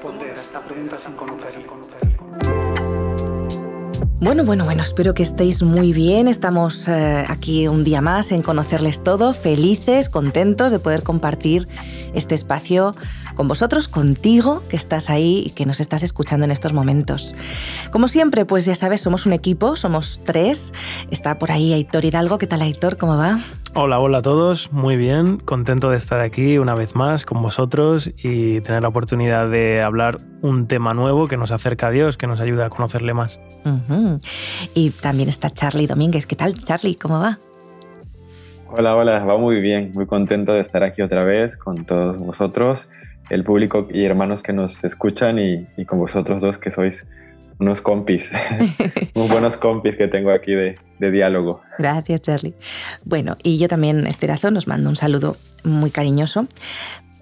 responder a esta pregunta sin conocerle. Bueno, espero que estéis muy bien. Estamos aquí un día más en Conocerles Todo, felices, contentos de poder compartir este espacio con vosotros, contigo, que estás ahí y que nos estás escuchando en estos momentos. Como siempre, pues ya sabes, somos un equipo, somos 3. Está por ahí Aitor Hidalgo. ¿Qué tal, Aitor? ¿Cómo va? Hola a todos, muy bien, contento de estar aquí una vez más con vosotros y tener la oportunidad de hablar un tema nuevo que nos acerca a Dios, que nos ayuda a conocerle más. Uh-huh. Y también está Charly Domínguez. ¿Qué tal, Charly? ¿Cómo va? Hola, va muy bien, muy contento de estar aquí otra vez con todos vosotros, el público y hermanos que nos escuchan y con vosotros dos que sois unos compis, unos buenos compis que tengo aquí de diálogo. Gracias, Charly. Bueno, y yo también, Esterazo, nos mando un saludo muy cariñoso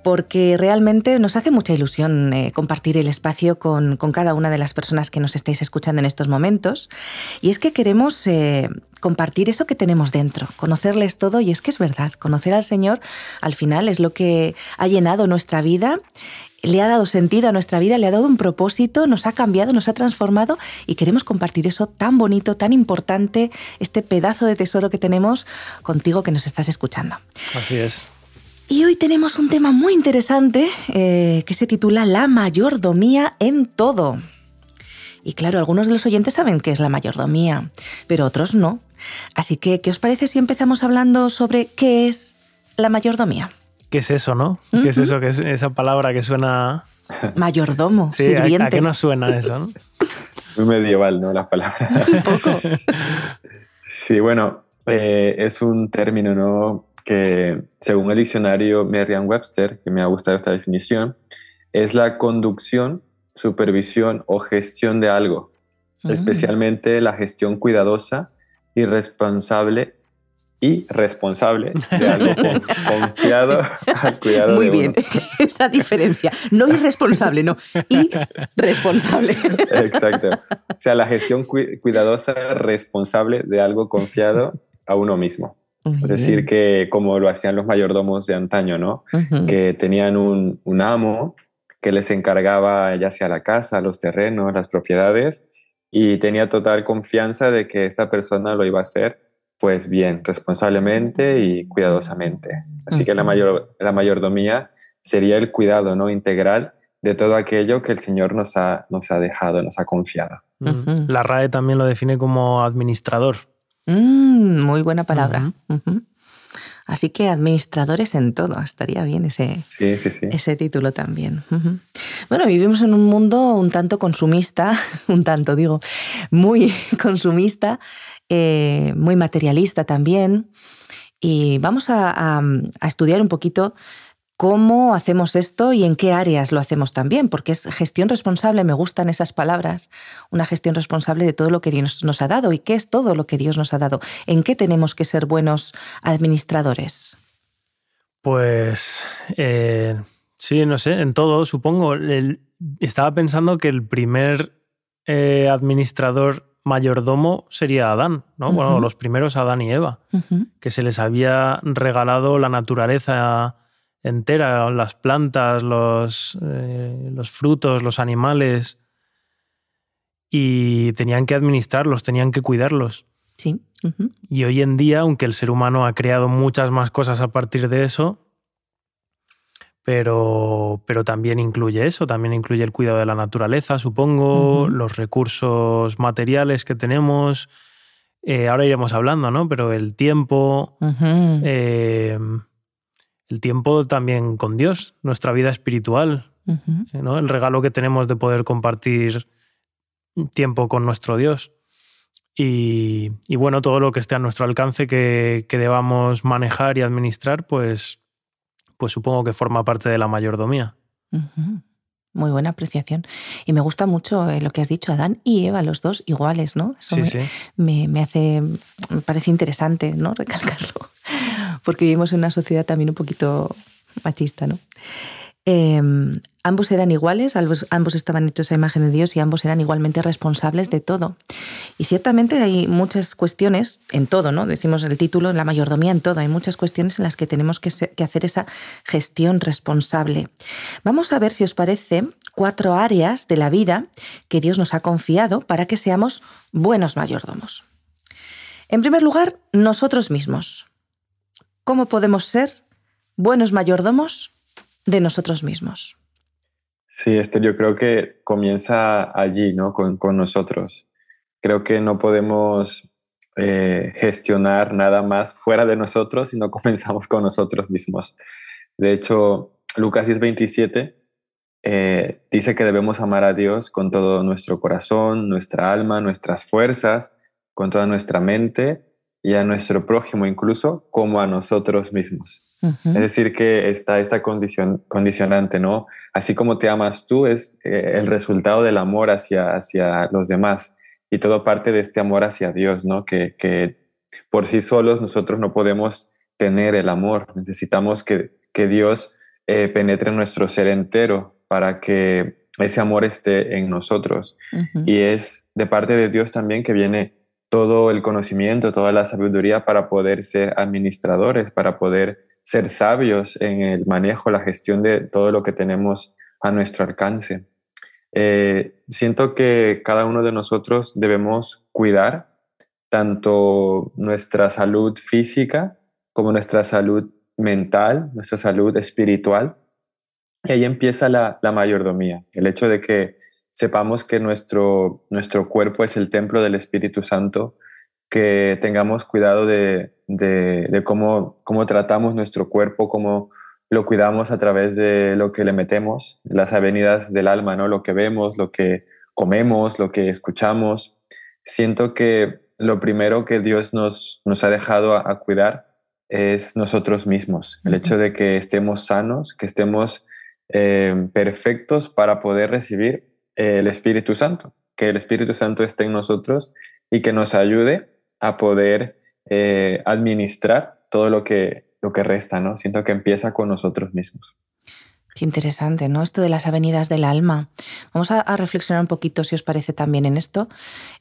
porque realmente nos hace mucha ilusión compartir el espacio con cada una de las personas que nos estáis escuchando en estos momentos. Y es que queremos compartir eso que tenemos dentro, conocerles todo, y es que es verdad, conocer al Señor al final es lo que ha llenado nuestra vida, le ha dado sentido a nuestra vida, le ha dado un propósito, nos ha cambiado, nos ha transformado y queremos compartir eso tan bonito, tan importante, este pedazo de tesoro que tenemos contigo que nos estás escuchando. Así es. Y hoy tenemos un tema muy interesante que se titula La mayordomía en todo. Y claro, algunos de los oyentes saben qué es la mayordomía, pero otros no. Así que, ¿qué os parece si empezamos hablando sobre qué es la mayordomía? ¿Qué es eso, no? ¿Qué es eso? ¿Qué es esa palabra que suena...? Mayordomo, sí, sirviente. ¿A qué nos suena eso, no? Muy medieval, ¿no? La palabra. Un poco. Sí, bueno, es un término, ¿no? Que según el diccionario Merriam-Webster, que me ha gustado esta definición, es la conducción, supervisión o gestión de algo, especialmente la gestión cuidadosa y responsable de algo confiado al cuidado Muy de bien, uno. esa diferencia. No irresponsable, no, irresponsable. Exacto. O sea, la gestión cuidadosa, responsable de algo confiado a uno mismo. Es decir, que como lo hacían los mayordomos de antaño, ¿no? Uh-huh. Que tenían un amo que les encargaba ya sea la casa, los terrenos, las propiedades, y tenía total confianza de que esta persona lo iba a hacer pues bien, responsablemente y cuidadosamente. Así que la mayordomía sería el cuidado, ¿no? Integral de todo aquello que el Señor nos ha dejado, nos ha confiado. Uh-huh. La RAE también lo define como administrador. Muy buena palabra. Uh-huh. Así que administradores en todo, estaría bien ese título también. Uh-huh. Bueno, vivimos en un mundo un tanto consumista, muy consumista, muy materialista también, y vamos a estudiar un poquito cómo hacemos esto y en qué áreas lo hacemos también, porque es gestión responsable, me gustan esas palabras, una gestión responsable de todo lo que Dios nos ha dado. ¿Y qué es todo lo que Dios nos ha dado? ¿En qué tenemos que ser buenos administradores? Pues sí, no sé, en todo, supongo. Estaba pensando que el primer administrador mayordomo sería Adán, ¿no? Uh-huh. Bueno, los primeros Adán y Eva, uh-huh, que se les había regalado la naturaleza entera, las plantas, los frutos, los animales, y tenían que administrarlos, tenían que cuidarlos. Sí. Uh-huh. Y hoy en día, aunque el ser humano ha creado muchas más cosas a partir de eso, pero también incluye eso, también incluye el cuidado de la naturaleza, supongo, uh-huh, los recursos materiales que tenemos, ahora iremos hablando, ¿no? Pero el tiempo... Uh-huh. El tiempo también con Dios, nuestra vida espiritual, uh-huh, ¿no? El regalo que tenemos de poder compartir tiempo con nuestro Dios. Y bueno, todo lo que esté a nuestro alcance que debamos manejar y administrar, pues supongo que forma parte de la mayordomía. Uh-huh. Muy buena apreciación. Y me gusta mucho lo que has dicho, Adán y Eva, los dos iguales, ¿no? Eso sí. Me parece interesante, ¿no? Recalcarlo. Porque vivimos en una sociedad también un poquito machista, ¿no? Ambos eran iguales, ambos estaban hechos a imagen de Dios y ambos eran igualmente responsables de todo. Y ciertamente hay muchas cuestiones en todo, ¿no? Decimos el título, en la mayordomía en todo. Hay muchas cuestiones en las que tenemos que hacer esa gestión responsable. Vamos a ver, si os parece, 4 áreas de la vida que Dios nos ha confiado para que seamos buenos mayordomos. En primer lugar, nosotros mismos. ¿Cómo podemos ser buenos mayordomos de nosotros mismos? Sí, yo creo que comienza allí, ¿no? Con nosotros. Creo que no podemos gestionar nada más fuera de nosotros si no comenzamos con nosotros mismos. De hecho, Lucas 10:27 dice que debemos amar a Dios con todo nuestro corazón, nuestra alma, nuestras fuerzas, con toda nuestra mente, y a nuestro prójimo incluso como a nosotros mismos. Es decir, que está esta condicionante, ¿no? Así como te amas tú, es el resultado del amor hacia los demás. Y todo parte de este amor hacia Dios, ¿no? Que por sí solos nosotros no podemos tener el amor. Necesitamos que Dios penetre en nuestro ser entero para que ese amor esté en nosotros. Y es de parte de Dios también que viene todo el conocimiento, toda la sabiduría para poder ser administradores, para poder ser sabios en el manejo, la gestión de todo lo que tenemos a nuestro alcance. Siento que cada uno de nosotros debemos cuidar tanto nuestra salud física como nuestra salud mental, nuestra salud espiritual. Y ahí empieza la mayordomía, el hecho de que sepamos que nuestro cuerpo es el templo del Espíritu Santo, que tengamos cuidado de cómo tratamos nuestro cuerpo, cómo lo cuidamos a través de lo que le metemos, las avenidas del alma, ¿no? Lo que vemos, lo que comemos, lo que escuchamos. Siento que lo primero que Dios nos ha dejado a cuidar es nosotros mismos, el hecho de que estemos sanos, que estemos perfectos para poder recibir el Espíritu Santo, que el Espíritu Santo esté en nosotros y que nos ayude a poder administrar todo lo que resta, ¿no? Siento que empieza con nosotros mismos. Qué interesante, ¿no? Esto de las avenidas del alma. Vamos a reflexionar un poquito, si os parece, también en esto.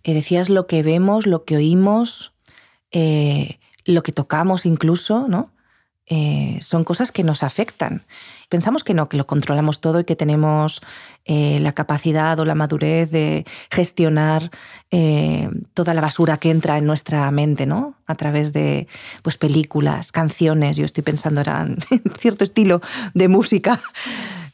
Decías lo que vemos, lo que oímos, lo que tocamos incluso, ¿no? Son cosas que nos afectan. Pensamos que no, que lo controlamos todo y que tenemos la capacidad o la madurez de gestionar toda la basura que entra en nuestra mente, ¿no? A través de pues, películas, canciones. Yo estoy pensando ahora en cierto estilo de música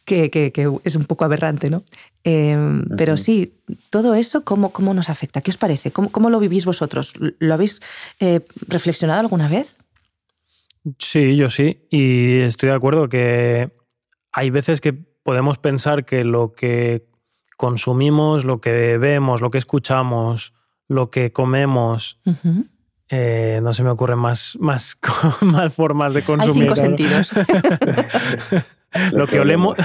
que es un poco aberrante, ¿no? Pero sí, todo eso, ¿cómo nos afecta? ¿Qué os parece? ¿Cómo lo vivís vosotros? ¿Lo habéis reflexionado alguna vez? Sí, yo sí. Y estoy de acuerdo que hay veces que podemos pensar que lo que consumimos, lo que vemos, lo que escuchamos, lo que comemos, no se me ocurren más formas de consumir. Hay 5 sentidos. Lo que olemos.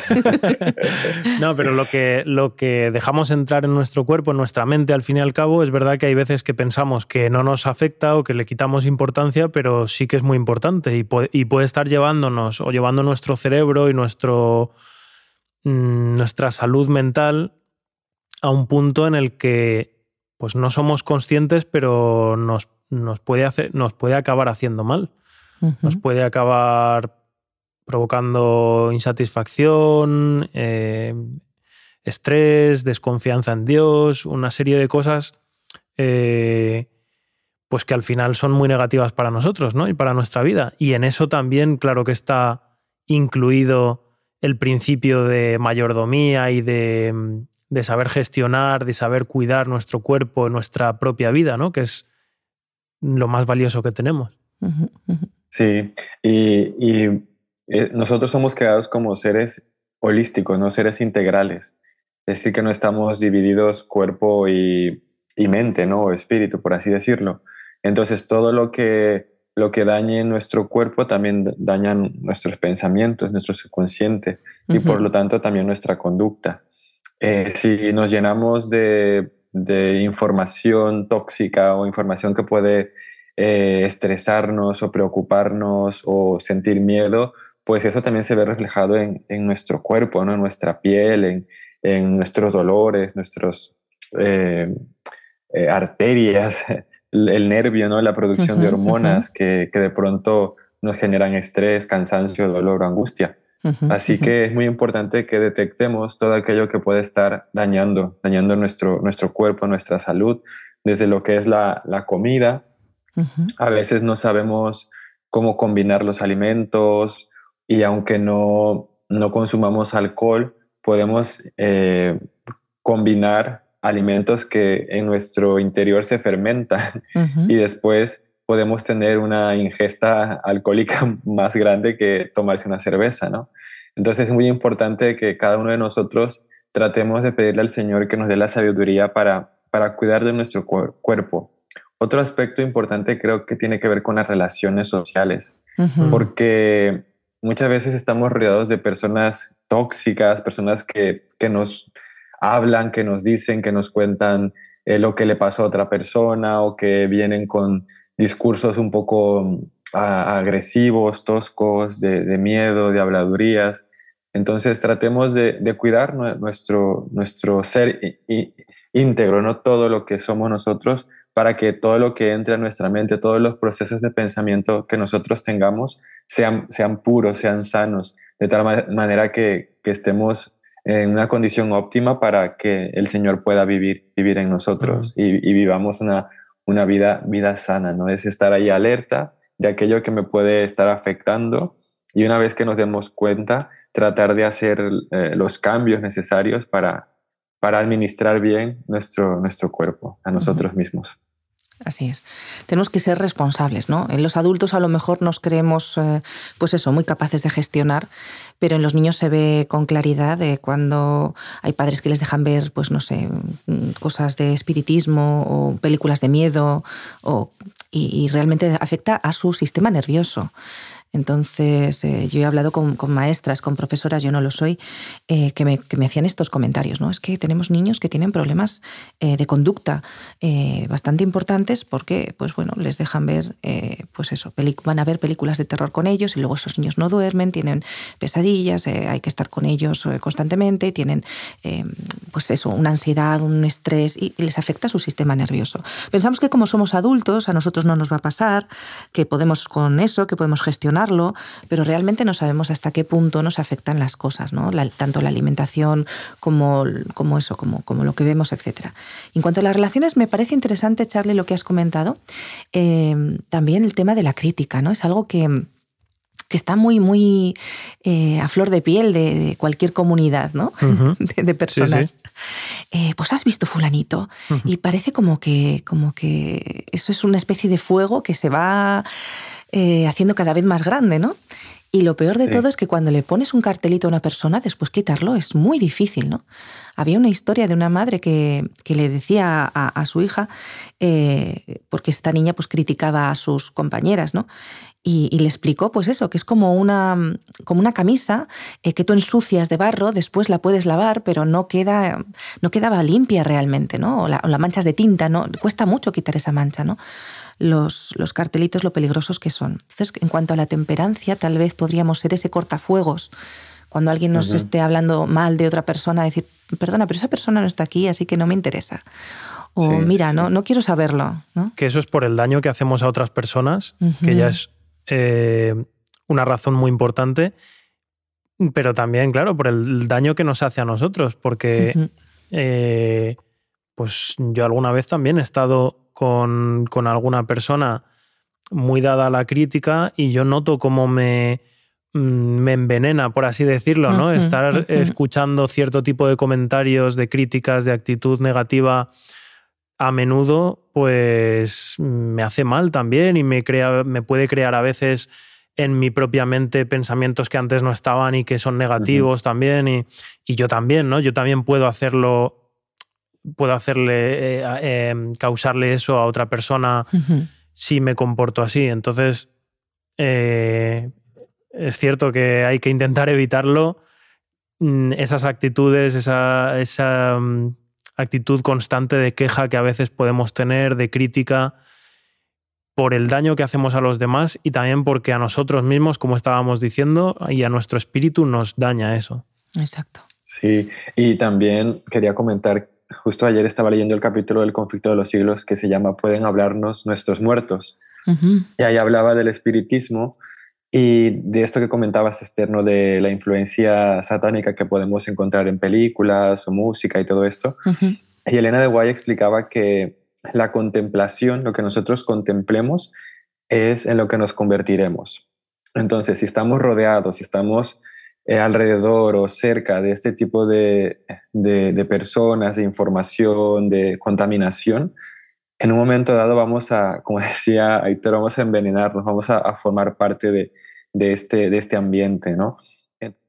No, pero lo que dejamos entrar en nuestro cuerpo, en nuestra mente, al fin y al cabo, es verdad que hay veces que pensamos que no nos afecta o que le quitamos importancia, pero sí que es muy importante y puede estar llevándonos o llevando nuestro cerebro y nuestra salud mental a un punto en el que pues no somos conscientes, pero nos puede acabar haciendo mal. Nos puede acabar provocando insatisfacción, estrés, desconfianza en Dios, una serie de cosas pues que al final son muy negativas para nosotros, ¿no? Y para nuestra vida. Y en eso también, claro que está incluido el principio de mayordomía y de saber gestionar, de saber cuidar nuestro cuerpo, nuestra propia vida, ¿no? Que es lo más valioso que tenemos. Sí, y nosotros somos creados como seres holísticos, no seres integrales. Es decir, que no estamos divididos cuerpo y mente, ¿no? O espíritu, por así decirlo. Entonces, todo lo que dañe nuestro cuerpo también daña nuestros pensamientos, nuestro subconsciente y por lo tanto también nuestra conducta. Si nos llenamos de información tóxica o información que puede estresarnos o preocuparnos o sentir miedo, pues eso también se ve reflejado en nuestro cuerpo, ¿no? En nuestra piel, en nuestros dolores, nuestros arterias, el nervio, ¿no? La producción de hormonas que de pronto nos generan estrés, cansancio, dolor o angustia. Así que es muy importante que detectemos todo aquello que puede estar dañando nuestro cuerpo, nuestra salud, desde lo que es la comida. A veces no sabemos cómo combinar los alimentos y aunque no consumamos alcohol, podemos combinar alimentos que en nuestro interior se fermentan y después podemos tener una ingesta alcohólica más grande que tomarse una cerveza, ¿no? Entonces es muy importante que cada uno de nosotros tratemos de pedirle al Señor que nos dé la sabiduría para cuidar de nuestro cuerpo. Otro aspecto importante creo que tiene que ver con las relaciones sociales, porque muchas veces estamos rodeados de personas tóxicas, personas que nos hablan, que nos dicen, que nos cuentan lo que le pasó a otra persona o que vienen con discursos un poco agresivos, toscos, de miedo, de habladurías. Entonces tratemos de cuidar nuestro ser íntegro, no todo lo que somos nosotros, para que todo lo que entre a nuestra mente, todos los procesos de pensamiento que nosotros tengamos sean puros, sean sanos, de tal manera que estemos en una condición óptima para que el Señor pueda vivir en nosotros y vivamos una vida sana, ¿no? Es estar ahí alerta de aquello que me puede estar afectando y una vez que nos demos cuenta, tratar de hacer los cambios necesarios para administrar bien nuestro cuerpo a nosotros mismos. Así es. Tenemos que ser responsables, ¿no? En los adultos a lo mejor nos creemos, pues eso, muy capaces de gestionar, pero en los niños se ve con claridad cuando hay padres que les dejan ver, pues no sé, cosas de espiritismo o películas de miedo y realmente afecta a su sistema nervioso. Entonces, yo he hablado con maestras, con profesoras, yo no lo soy, que me hacían estos comentarios, ¿no? Es que tenemos niños que tienen problemas de conducta bastante importantes porque, pues bueno, les dejan ver, pues eso, van a ver películas de terror con ellos y luego esos niños no duermen, tienen pesadillas, hay que estar con ellos constantemente, tienen, pues eso, una ansiedad, un estrés y les afecta su sistema nervioso. Pensamos que como somos adultos, a nosotros no nos va a pasar, que podemos con eso, que podemos gestionar, pero realmente no sabemos hasta qué punto nos afectan las cosas, ¿no? Tanto la alimentación como lo que vemos, etc. En cuanto a las relaciones, me parece interesante, Charlie, lo que has comentado. También el tema de la crítica, ¿no? Es algo que está muy a flor de piel de cualquier comunidad, ¿no? De personas. Sí, sí. Pues has visto fulanito y parece como que eso es una especie de fuego que se va haciendo cada vez más grande, ¿no? Y lo peor de todo es que cuando le pones un cartelito a una persona, después quitarlo es muy difícil, ¿no? Había una historia de una madre que le decía a su hija, porque esta niña pues criticaba a sus compañeras, ¿no? Y le explicó, pues eso, que es como una camisa que tú ensucias de barro, después la puedes lavar, pero no quedaba limpia realmente, ¿no? O la manchas de tinta, ¿no? Cuesta mucho quitar esa mancha, ¿no? Los cartelitos, lo peligrosos que son. Entonces, en cuanto a la temperancia, tal vez podríamos ser ese cortafuegos. Cuando alguien nos esté hablando mal de otra persona, decir, perdona, pero esa persona no está aquí, así que no me interesa. O mira, no quiero saberlo, ¿no? Que eso es por el daño que hacemos a otras personas, que ya es una razón muy importante, pero también, claro, por el daño que nos hace a nosotros, porque pues yo alguna vez también he estado con alguna persona muy dada a la crítica y yo noto cómo me envenena, por así decirlo, ¿no? Estar escuchando cierto tipo de comentarios, de críticas, de actitud negativa a menudo, pues me hace mal también y me puede crear a veces en mi propia mente pensamientos que antes no estaban y que son negativos también y yo también, ¿no? Yo también puedo causarle eso a otra persona si me comporto así. Entonces, es cierto que hay que intentar evitarlo, esas actitudes, esa actitud constante de queja que a veces podemos tener, de crítica, por el daño que hacemos a los demás y también porque a nosotros mismos, como estábamos diciendo, y a nuestro espíritu nos daña eso. Exacto. Sí, y también quería comentar, justo ayer estaba leyendo el capítulo del conflicto de los siglos que se llama ¿Pueden hablarnos nuestros muertos? Y ahí hablaba del espiritismo y de esto que comentabas, Esther, ¿no? De la influencia satánica que podemos encontrar en películas o música y todo esto. Y Elena de Guay explicaba que la contemplación, lo que nosotros contemplemos, es en lo que nos convertiremos. Entonces, si estamos rodeados, si estamos alrededor o cerca de este tipo de personas, de información, de contaminación, en un momento dado vamos a, como decía Aitor, vamos a envenenarnos, vamos a formar parte de este ambiente, ¿no?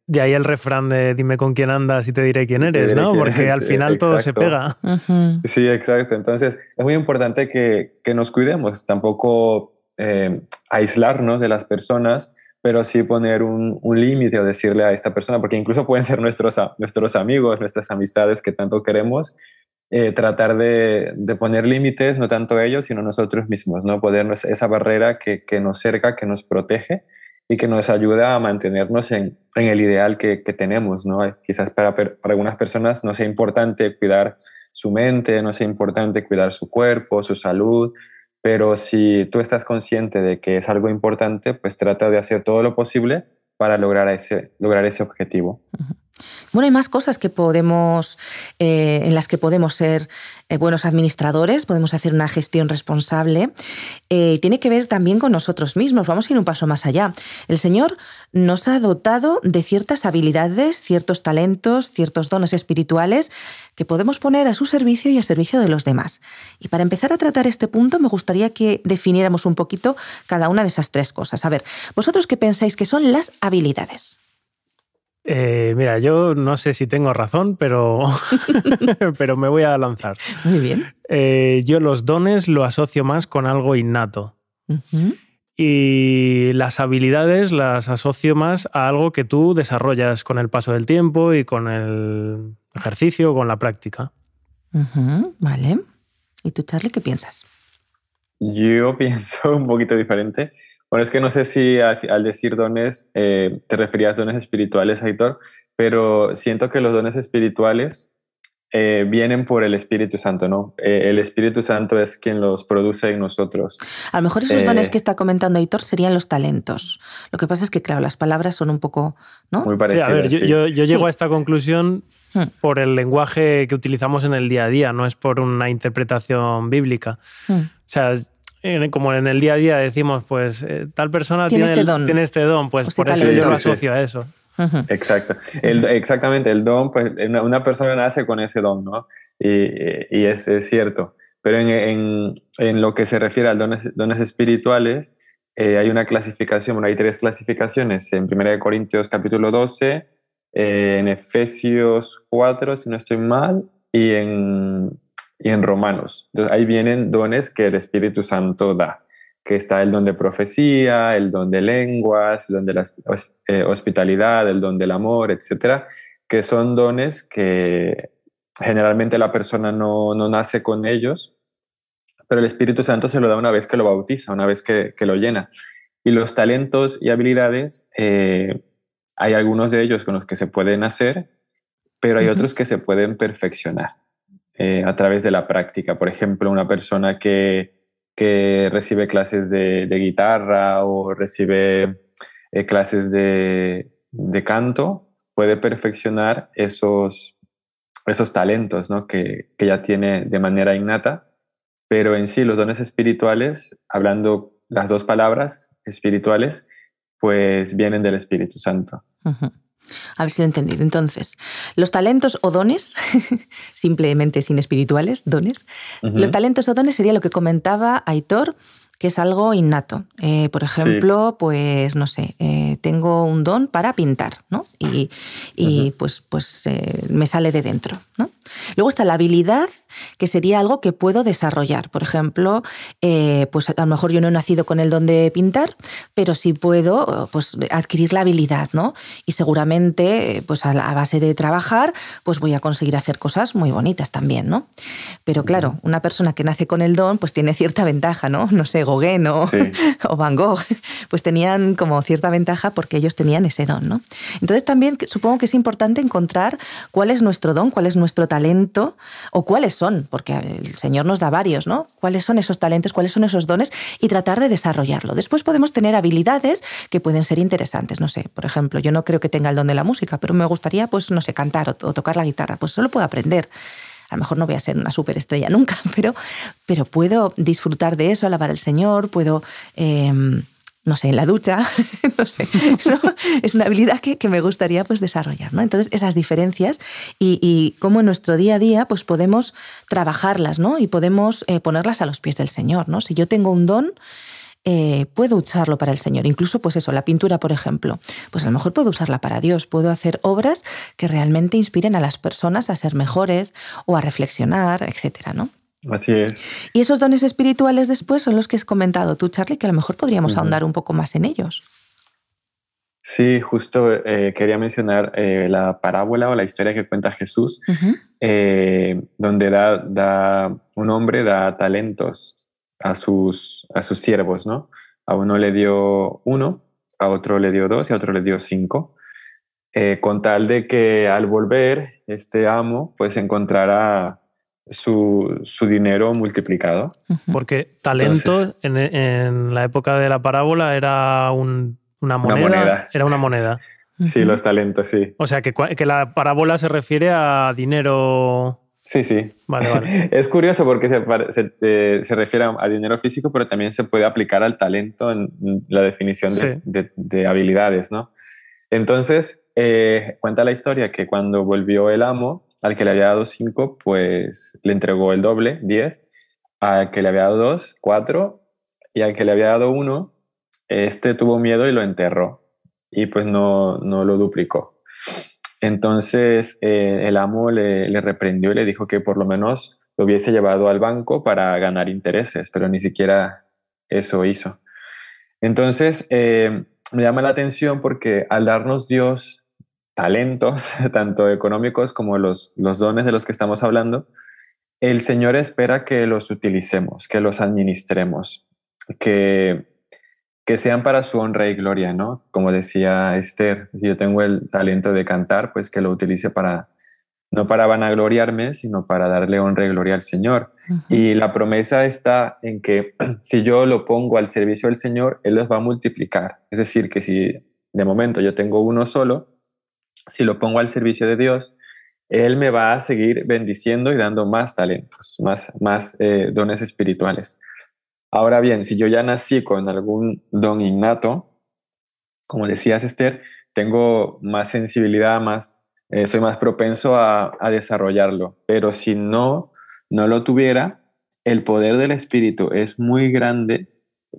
De ahí el refrán de dime con quién andas y te diré quién eres, ¿no? Porque al final todo se pega. Sí, exacto. Entonces es muy importante que nos cuidemos, tampoco aislarnos de las personas, pero sí poner un límite o decirle a esta persona, porque incluso pueden ser nuestros amigos, nuestras amistades que tanto queremos, tratar de poner límites, no tanto ellos, sino nosotros mismos, ¿no? Ponernos esa barrera que nos cerca, que nos protege y que nos ayuda a mantenernos en el ideal que tenemos, ¿no? Quizás para algunas personas no sea importante cuidar su mente, no sea importante cuidar su cuerpo, su salud, pero si tú estás consciente de que es algo importante, pues trata de hacer todo lo posible para lograr ese objetivo. Bueno, hay más cosas que podemos, en las que podemos ser buenos administradores, podemos hacer una gestión responsable. Tiene que ver también con nosotros mismos. Vamos a ir un paso más allá. El Señor nos ha dotado de ciertas habilidades, ciertos talentos, ciertos dones espirituales que podemos poner a su servicio y a servicio de los demás. Y para empezar a tratar este punto, me gustaría que definiéramos un poquito cada una de esas tres cosas. A ver, ¿vosotros qué pensáis que son las habilidades? Mira, yo no sé si tengo razón, pero me voy a lanzar. Muy bien. Yo los dones lo asocio más con algo innato. Y las habilidades las asocio más a algo que tú desarrollas con el paso del tiempo y con el ejercicio, con la práctica. Vale. ¿Y tú, Charlie, qué piensas? Yo pienso un poquito diferente. Bueno, es que no sé si al decir dones te referías a dones espirituales, Aitor, pero siento que los dones espirituales vienen por el Espíritu Santo, ¿no? El Espíritu Santo es quien los produce en nosotros. A lo mejor esos dones que está comentando Aitor serían los talentos. Lo que pasa es que, claro, las palabras son un poco, ¿no? Muy parecidas. Sí, a ver, yo llego a esta conclusión por el lenguaje que utilizamos en el día a día, no es por una interpretación bíblica. O sea, como en el día a día decimos, pues tal persona tiene este don, pues por eso yo lo asocio a eso. Exacto. Exactamente, el don, pues una persona nace con ese don, ¿no? Y es cierto. Pero en lo que se refiere a dones espirituales, hay una clasificación, bueno, hay 3 clasificaciones, en 1 Corintios capítulo 12, en Efesios 4, si no estoy mal, y en Romanos. Entonces, ahí vienen dones que el Espíritu Santo da, que está el don de profecía, el don de lenguas, el don de la hospitalidad, el don del amor, etcétera, que son dones que generalmente la persona no nace con ellos, pero el Espíritu Santo se lo da una vez que lo bautiza, una vez que lo llena. Y los talentos y habilidades, hay algunos de ellos con los que se pueden hacer, pero hay otros que se pueden perfeccionar a través de la práctica. Por ejemplo, una persona que recibe clases de guitarra o recibe clases de canto, puede perfeccionar esos talentos, ¿no? que ya tiene de manera innata, pero en sí los dones espirituales, hablando las 2 palabras espirituales, pues vienen del Espíritu Santo. A ver si lo he entendido. Entonces, los talentos o dones, simplemente sin espirituales, dones, los talentos o dones sería lo que comentaba Aitor, que es algo innato. Por ejemplo, pues no sé, tengo un don para pintar, ¿no? Y pues me sale de dentro, ¿no? Luego está la habilidad, que sería algo que puedo desarrollar. Por ejemplo, pues a lo mejor yo no he nacido con el don de pintar, pero sí puedo pues, adquirir la habilidad, ¿no? Y seguramente pues a base de trabajar pues voy a conseguir hacer cosas muy bonitas también, ¿no? Pero claro, una persona que nace con el don pues tiene cierta ventaja, ¿no? No sé, Gauguin o Van Gogh, pues tenían como cierta ventaja porque ellos tenían ese don, ¿no? Entonces también supongo que es importante encontrar cuál es nuestro don, cuál es nuestro talento o cuáles son, porque el Señor nos da varios, ¿no? ¿Cuáles son esos talentos, cuáles son esos dones? Y tratar de desarrollarlo. Después podemos tener habilidades que pueden ser interesantes, no sé, por ejemplo, yo no creo que tenga el don de la música, pero me gustaría, pues, no sé, cantar o tocar la guitarra, pues solo puedo aprender. A lo mejor no voy a ser una superestrella nunca, pero puedo disfrutar de eso, alabar al Señor, puedo... no sé, en la ducha, no sé, ¿no? Es una habilidad que me gustaría pues desarrollar, ¿no? Entonces, esas diferencias y cómo en nuestro día a día pues podemos trabajarlas, ¿no? Y podemos ponerlas a los pies del Señor, ¿no? Si yo tengo un don, puedo usarlo para el Señor. Incluso, pues eso, la pintura, por ejemplo, pues a lo mejor puedo usarla para Dios, puedo hacer obras que realmente inspiren a las personas a ser mejores o a reflexionar, etcétera, ¿no? Así es. Y esos dones espirituales después son los que has comentado tú, Charlie, que a lo mejor podríamos ahondar un poco más en ellos. Sí, justo quería mencionar la parábola o la historia que cuenta Jesús, donde un hombre da talentos a sus siervos, ¿no? A uno le dio 1, a otro le dio 2 y a otro le dio 5, con tal de que al volver este amo pues encontrara su dinero multiplicado. Porque talento en la época de la parábola era una moneda. Era una moneda. Sí, los talentos, sí. O sea, que la parábola se refiere a dinero... Sí, sí. Vale. Es curioso porque se refiere a dinero físico, pero también se puede aplicar al talento en la definición de habilidades, ¿no? Entonces, cuenta la historia que cuando volvió el amo, al que le había dado 5, pues le entregó el doble, 10. Al que le había dado 2, 4. Y al que le había dado 1, tuvo miedo y lo enterró. Y pues no lo duplicó. Entonces, el amo le reprendió y le dijo que por lo menos lo hubiese llevado al banco para ganar intereses, pero ni siquiera eso hizo. Entonces, me llama la atención porque al darnos Dios talentos, tanto económicos como los dones de los que estamos hablando, el Señor espera que los utilicemos, que los administremos, que sean para su honra y gloria, ¿no? Como decía Esther, si yo tengo el talento de cantar, pues que lo utilice no para vanagloriarme, sino para darle honra y gloria al Señor. Y la promesa está en que si yo lo pongo al servicio del Señor, Él los va a multiplicar. Es decir, que si de momento yo tengo uno solo, si lo pongo al servicio de Dios, Él me va a seguir bendiciendo y dando más talentos, más dones espirituales. Ahora bien, si yo ya nací con algún don innato, como decías, Esther, tengo más sensibilidad, soy más propenso a desarrollarlo. Pero si no lo tuviera, el poder del Espíritu es muy grande,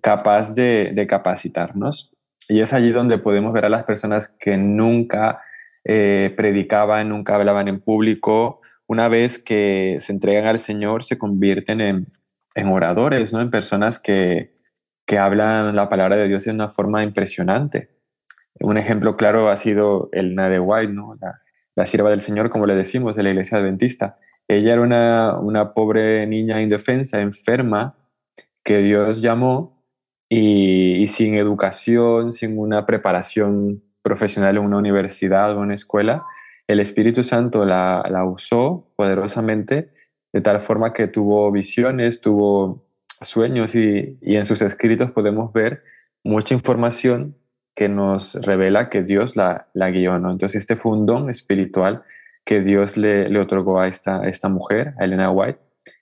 capaz de capacitarnos. Y es allí donde podemos ver a las personas que nunca predicaban, nunca hablaban en público. Una vez que se entregan al Señor, se convierten en oradores, ¿no? En personas que hablan la palabra de Dios de una forma impresionante. Un ejemplo claro ha sido Elena de White, ¿no? La sierva del Señor, como le decimos, de la iglesia adventista. Ella era una pobre niña indefensa, enferma, que Dios llamó y sin educación, sin una preparación profesional en una universidad o una escuela, el Espíritu Santo la usó poderosamente de tal forma que tuvo visiones, tuvo sueños y en sus escritos podemos ver mucha información que nos revela que Dios la guió, ¿no? Entonces este fue un don espiritual que Dios le otorgó a esta mujer, a Elena White,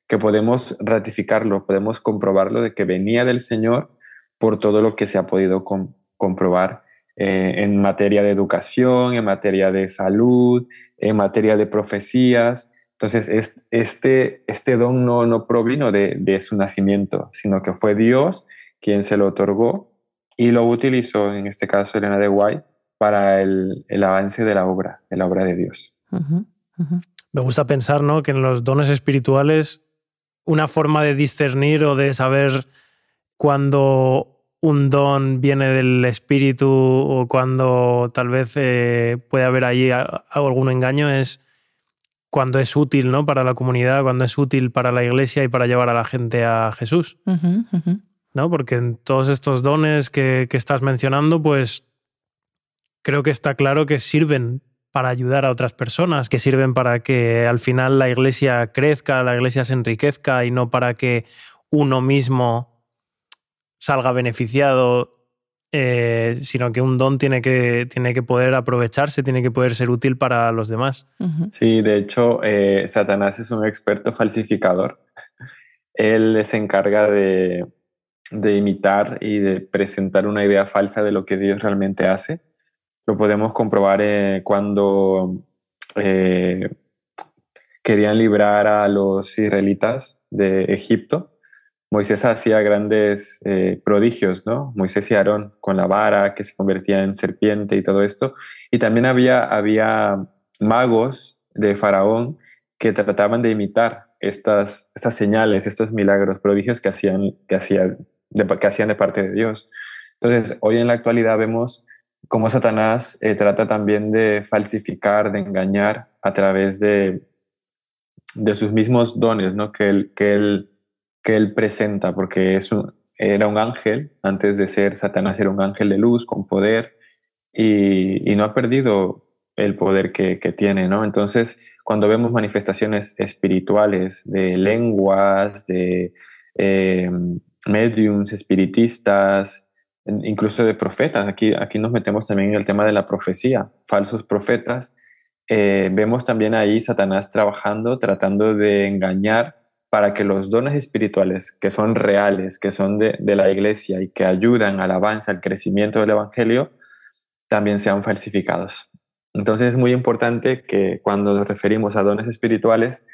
que podemos ratificarlo, podemos comprobarlo de que venía del Señor por todo lo que se ha podido comprobar en materia de educación, en materia de salud, en materia de profecías. Entonces este don no provino de su nacimiento, sino que fue Dios quien se lo otorgó y lo utilizó, en este caso Elena de White, para el avance de la obra de Dios. Me gusta pensar, ¿no?, que en los dones espirituales una forma de discernir o de saber cuando un don viene del espíritu o cuando tal vez puede haber ahí algún engaño es cuando es útil, ¿no?, para la comunidad, cuando es útil para la iglesia y para llevar a la gente a Jesús. ¿No? Porque en todos estos dones que estás mencionando, pues creo que está claro que sirven para ayudar a otras personas, que sirven para que al final la iglesia crezca, la iglesia se enriquezca y no para que uno mismo salga beneficiado, sino que un don tiene que poder aprovecharse, tiene que poder ser útil para los demás. Sí, de hecho, Satanás es un experto falsificador. Él se encarga de imitar y de presentar una idea falsa de lo que Dios realmente hace. Lo podemos comprobar cuando querían librar a los israelitas de Egipto. Moisés hacía grandes prodigios, ¿no? Moisés y Aarón con la vara que se convertía en serpiente y todo esto. Y también había magos de Faraón que trataban de imitar estas señales, estos milagros, prodigios que hacían de parte de Dios. Entonces, hoy en la actualidad vemos cómo Satanás trata también de falsificar, de engañar a través de sus mismos dones, ¿no?, que él presenta, porque era un ángel, antes de ser Satanás era un ángel de luz con poder y no ha perdido el poder que tiene, ¿no? Entonces, cuando vemos manifestaciones espirituales de lenguas, de mediums, espiritistas, incluso de profetas, aquí nos metemos también en el tema de la profecía, falsos profetas, vemos también ahí Satanás trabajando, tratando de engañar para que los dones espirituales que son reales, que son de la iglesia y que ayudan al avance, al crecimiento del evangelio, también sean falsificados. Entonces es muy importante que cuando nos referimos a dones espirituales,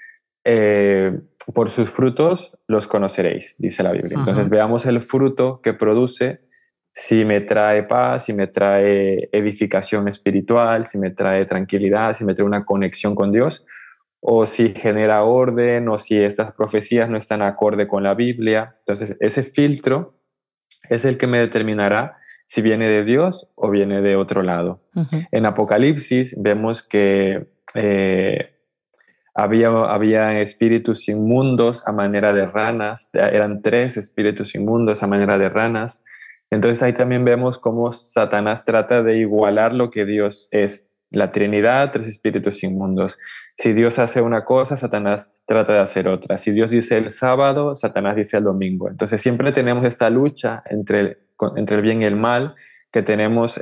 por sus frutos los conoceréis, dice la Biblia. Entonces veamos el fruto que produce, si me trae paz, si me trae edificación espiritual, si me trae tranquilidad, si me trae una conexión con Dios, o si genera orden, o si estas profecías no están acorde con la Biblia. Entonces ese filtro es el que me determinará si viene de Dios o viene de otro lado. En Apocalipsis vemos que había espíritus inmundos a manera de ranas, eran 3 espíritus inmundos a manera de ranas. Entonces ahí también vemos cómo Satanás trata de igualar lo que Dios es, la Trinidad, 3 espíritus inmundos. Si Dios hace una cosa, Satanás trata de hacer otra. Si Dios dice el sábado, Satanás dice el domingo. Entonces siempre tenemos esta lucha entre el bien y el mal que tenemos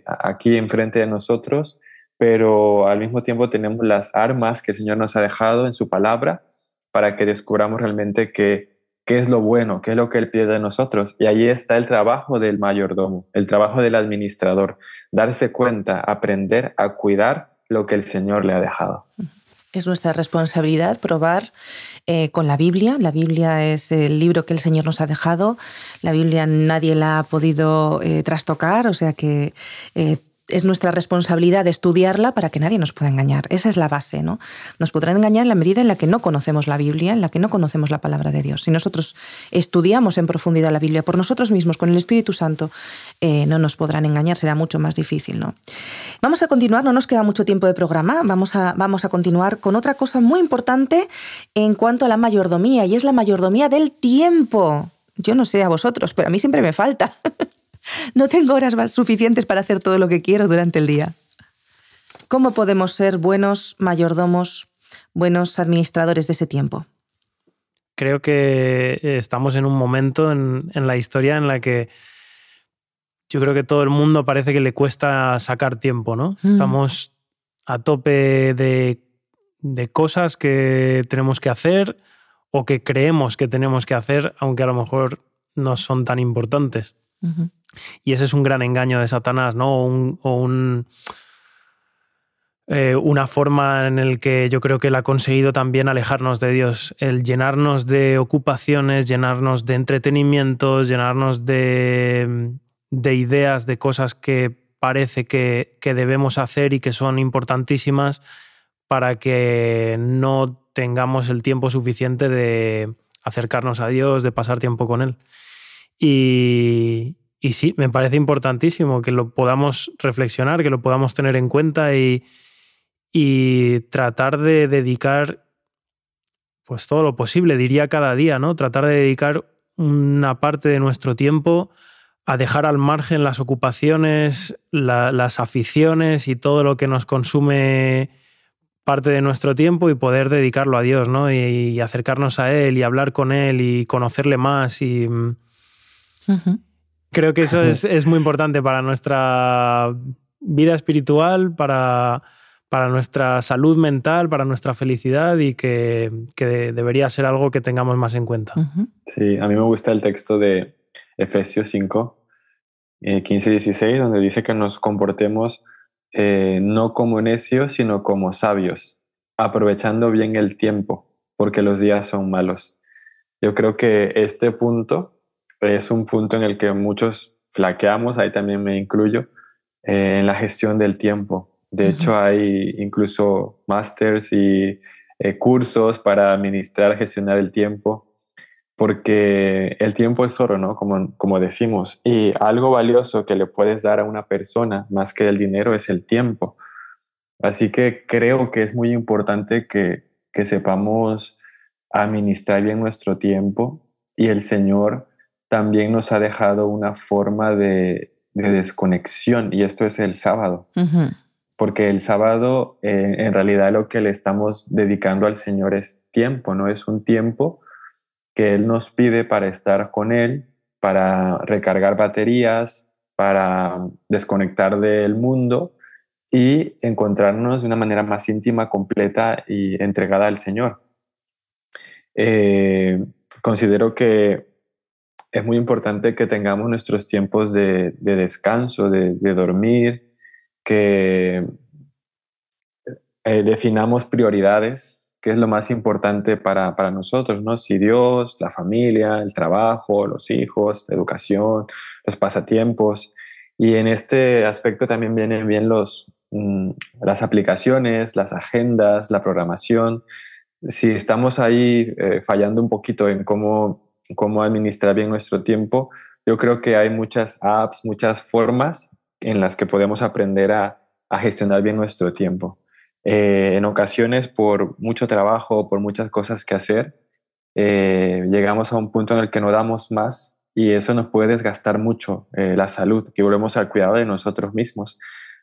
aquí enfrente de nosotros, pero al mismo tiempo tenemos las armas que el Señor nos ha dejado en su palabra para que descubramos realmente qué es lo bueno, qué es lo que Él pide de nosotros. Y ahí está el trabajo del mayordomo, el trabajo del administrador, darse cuenta, aprender a cuidar lo que el Señor le ha dejado. Es nuestra responsabilidad probar con la Biblia. La Biblia es el libro que el Señor nos ha dejado. La Biblia nadie la ha podido trastocar, o sea que es nuestra responsabilidad estudiarla para que nadie nos pueda engañar. Esa es la base, ¿no? Nos podrán engañar en la medida en la que no conocemos la Biblia, en la que no conocemos la palabra de Dios. Si nosotros estudiamos en profundidad la Biblia por nosotros mismos, con el Espíritu Santo, no nos podrán engañar, será mucho más difícil, ¿no? Vamos a continuar, no nos queda mucho tiempo de programa, vamos a continuar con otra cosa muy importante en cuanto a la mayordomía, y es la mayordomía del tiempo. Yo no sé a vosotros, pero a mí siempre me falta. No tengo horas suficientes para hacer todo lo que quiero durante el día. ¿Cómo podemos ser buenos mayordomos, buenos administradores de ese tiempo? Creo que estamos en un momento en la historia en la que yo creo que todo el mundo parece que le cuesta sacar tiempo, ¿no? Estamos a tope de cosas que tenemos que hacer o que creemos que tenemos que hacer, aunque a lo mejor no son tan importantes. Y ese es un gran engaño de Satanás, ¿no? Una forma en la que yo creo que él ha conseguido también alejarnos de Dios, el llenarnos de ocupaciones, llenarnos de entretenimientos, llenarnos de ideas, de cosas que parece que debemos hacer y que son importantísimas, para que no tengamos el tiempo suficiente de acercarnos a Dios, de pasar tiempo con Él. Y sí, me parece importantísimo que lo podamos reflexionar, que lo podamos tener en cuenta y tratar de dedicar pues todo lo posible, diría cada día, ¿no? Tratar de dedicar una parte de nuestro tiempo a dejar al margen las ocupaciones, las aficiones y todo lo que nos consume parte de nuestro tiempo y poder dedicarlo a Dios, ¿no? Y acercarnos a Él y hablar con Él y conocerle más. Y creo que eso es muy importante para nuestra vida espiritual, para nuestra salud mental, para nuestra felicidad y que debería ser algo que tengamos más en cuenta. Sí, a mí me gusta el texto de Efesios 5, 15-16, donde dice que nos comportemos no como necios, sino como sabios, aprovechando bien el tiempo, porque los días son malos. Yo creo que este punto es un punto en el que muchos flaqueamos, ahí también me incluyo, en la gestión del tiempo. De hecho, hay incluso másters y cursos para administrar, gestionar el tiempo, porque el tiempo es oro, ¿no? Como decimos, y algo valioso que le puedes dar a una persona más que el dinero es el tiempo. Así que creo que es muy importante que sepamos administrar bien nuestro tiempo, y el Señor también nos ha dejado una forma de desconexión, y esto es el sábado. Porque el sábado en realidad lo que le estamos dedicando al Señor es tiempo, ¿no? Es un tiempo que Él nos pide para estar con Él, para recargar baterías, para desconectar del mundo y encontrarnos de una manera más íntima, completa y entregada al Señor. Considero que es muy importante que tengamos nuestros tiempos de descanso, de dormir, que definamos prioridades, qué es lo más importante para nosotros, ¿no? Si Dios, la familia, el trabajo, los hijos, la educación, los pasatiempos. Y en este aspecto también vienen bien las aplicaciones, las agendas, la programación. Si estamos ahí fallando un poquito en cómo administrar bien nuestro tiempo, yo creo que hay muchas apps, muchas formas en las que podemos aprender a gestionar bien nuestro tiempo. En ocasiones, por mucho trabajo, por muchas cosas que hacer, llegamos a un punto en el que no damos más, y eso nos puede desgastar mucho la salud, que volvemos al cuidado de nosotros mismos.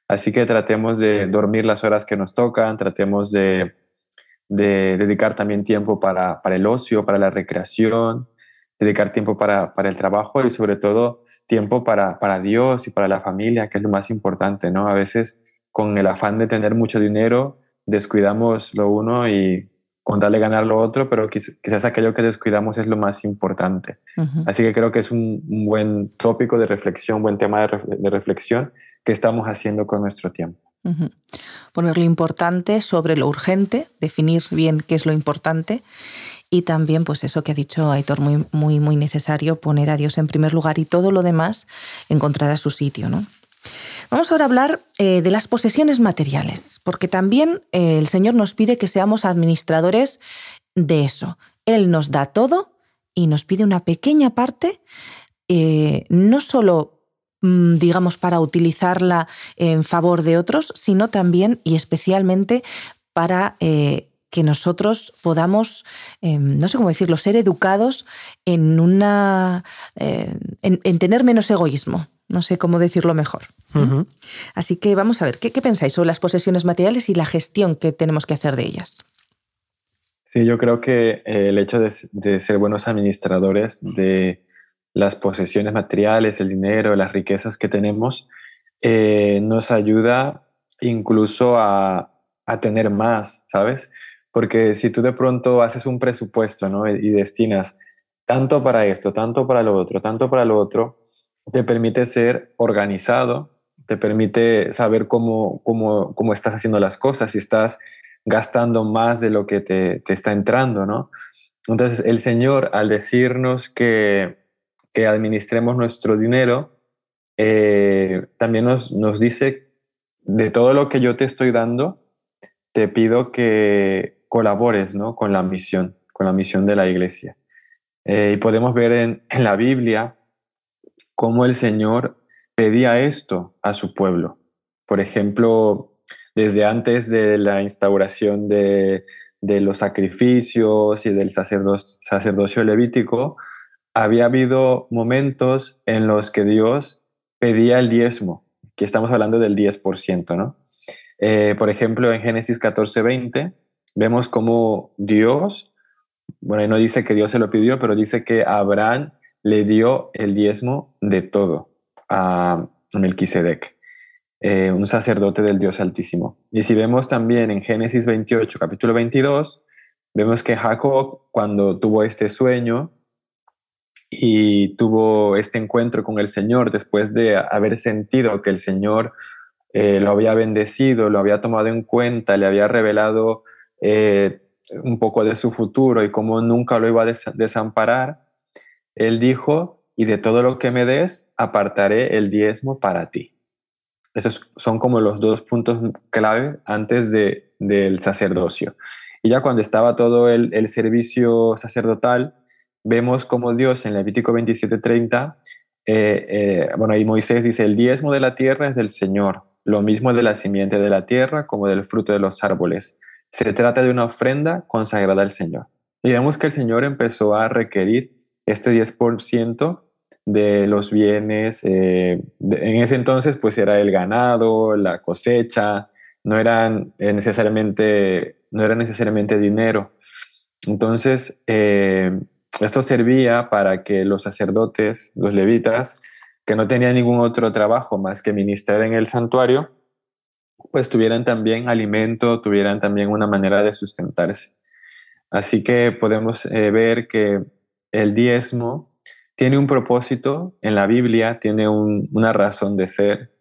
Así que tratemos de dormir las horas que nos tocan, tratemos de dedicar también tiempo para el ocio, para la recreación, dedicar tiempo para el trabajo y sobre todo tiempo para Dios y para la familia, que es lo más importante, ¿no? A veces con el afán de tener mucho dinero descuidamos lo uno y con tal de ganar lo otro, pero quizás aquello que descuidamos es lo más importante. Así que creo que es un buen tópico de reflexión, buen tema de reflexión que estamos haciendo con nuestro tiempo. Poner lo importante sobre lo urgente, definir bien qué es lo importante, y también pues eso que ha dicho Aitor, muy, muy, muy necesario, poner a Dios en primer lugar y todo lo demás encontrará su sitio, ¿no? Vamos ahora a hablar de las posesiones materiales, porque también el Señor nos pide que seamos administradores de eso. Él nos da todo y nos pide una pequeña parte, no solo digamos, para utilizarla en favor de otros, sino también y especialmente para que nosotros podamos, no sé cómo decirlo, ser educados en tener menos egoísmo. No sé cómo decirlo mejor. Así que vamos a ver, ¿qué pensáis sobre las posesiones materiales y la gestión que tenemos que hacer de ellas? Sí, yo creo que el hecho de ser buenos administradores de las posesiones materiales, el dinero, las riquezas que tenemos, nos ayuda incluso a tener más, ¿sabes? Porque si tú de pronto haces un presupuesto, ¿no? y destinas tanto para esto, tanto para lo otro, tanto para lo otro, te permite ser organizado, te permite saber cómo estás haciendo las cosas, si estás gastando más de lo que te está entrando, ¿no? Entonces, el Señor, al decirnos que administremos nuestro dinero, también nos dice, de todo lo que yo te estoy dando, te pido que colabores, ¿no?, con la misión de la iglesia. Y podemos ver en la Biblia cómo el Señor pedía esto a su pueblo. Por ejemplo, desde antes de la instauración de los sacrificios y del sacerdocio levítico, había habido momentos en los que Dios pedía el diezmo, que estamos hablando del 10%, ¿no? Por ejemplo, en Génesis 14:20 vemos cómo Dios, bueno, ahí no dice que Dios se lo pidió, pero dice que Abraham le dio el diezmo de todo a Melquisedec, un sacerdote del Dios Altísimo. Y si vemos también en Génesis 28, capítulo 22, vemos que Jacob, cuando tuvo este sueño y tuvo este encuentro con el Señor, después de haber sentido que el Señor lo había bendecido, lo había tomado en cuenta, le había revelado un poco de su futuro y cómo nunca lo iba a desamparar, él dijo: y de todo lo que me des, apartaré el diezmo para ti. Esos son como los dos puntos clave antes del sacerdocio. Y ya cuando estaba todo el servicio sacerdotal, vemos como Dios en Levítico 27:30, bueno, ahí Moisés dice: el diezmo de la tierra es del Señor, lo mismo de la simiente de la tierra como del fruto de los árboles. Se trata de una ofrenda consagrada al Señor. Y vemos que el Señor empezó a requerir este 10% de los bienes. En ese entonces pues era el ganado, la cosecha, no era necesariamente dinero. Entonces esto servía para que los sacerdotes, los levitas, que no tenían ningún otro trabajo más que ministrar en el santuario, pues tuvieran también alimento, tuvieran también una manera de sustentarse. Así que podemos ver que el diezmo tiene un propósito en la Biblia, tiene una razón de ser,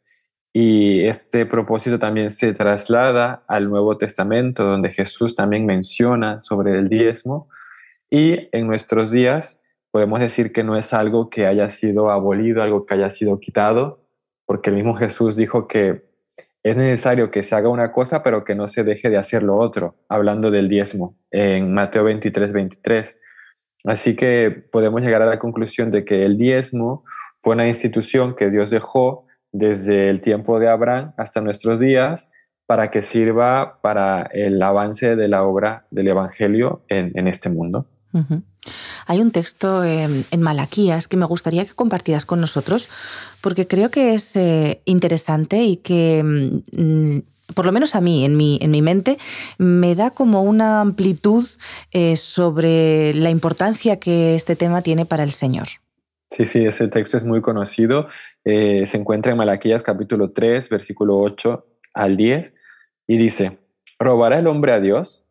y este propósito también se traslada al Nuevo Testamento, donde Jesús también menciona sobre el diezmo, y en nuestros días podemos decir que no es algo que haya sido abolido, algo que haya sido quitado, porque el mismo Jesús dijo que es necesario que se haga una cosa, pero que no se deje de hacer lo otro, hablando del diezmo, en Mateo 23:23. Así que podemos llegar a la conclusión de que el diezmo fue una institución que Dios dejó desde el tiempo de Abraham hasta nuestros días para que sirva para el avance de la obra del Evangelio en este mundo. Uh-huh. Hay un texto en Malaquías que me gustaría que compartieras con nosotros, porque creo que es interesante y que, por lo menos a mí, en mi mente, me da como una amplitud sobre la importancia que este tema tiene para el Señor. Sí, ese texto es muy conocido. Se encuentra en Malaquías capítulo 3, versículo 8 al 10, y dice: ¿robará el hombre a Dios?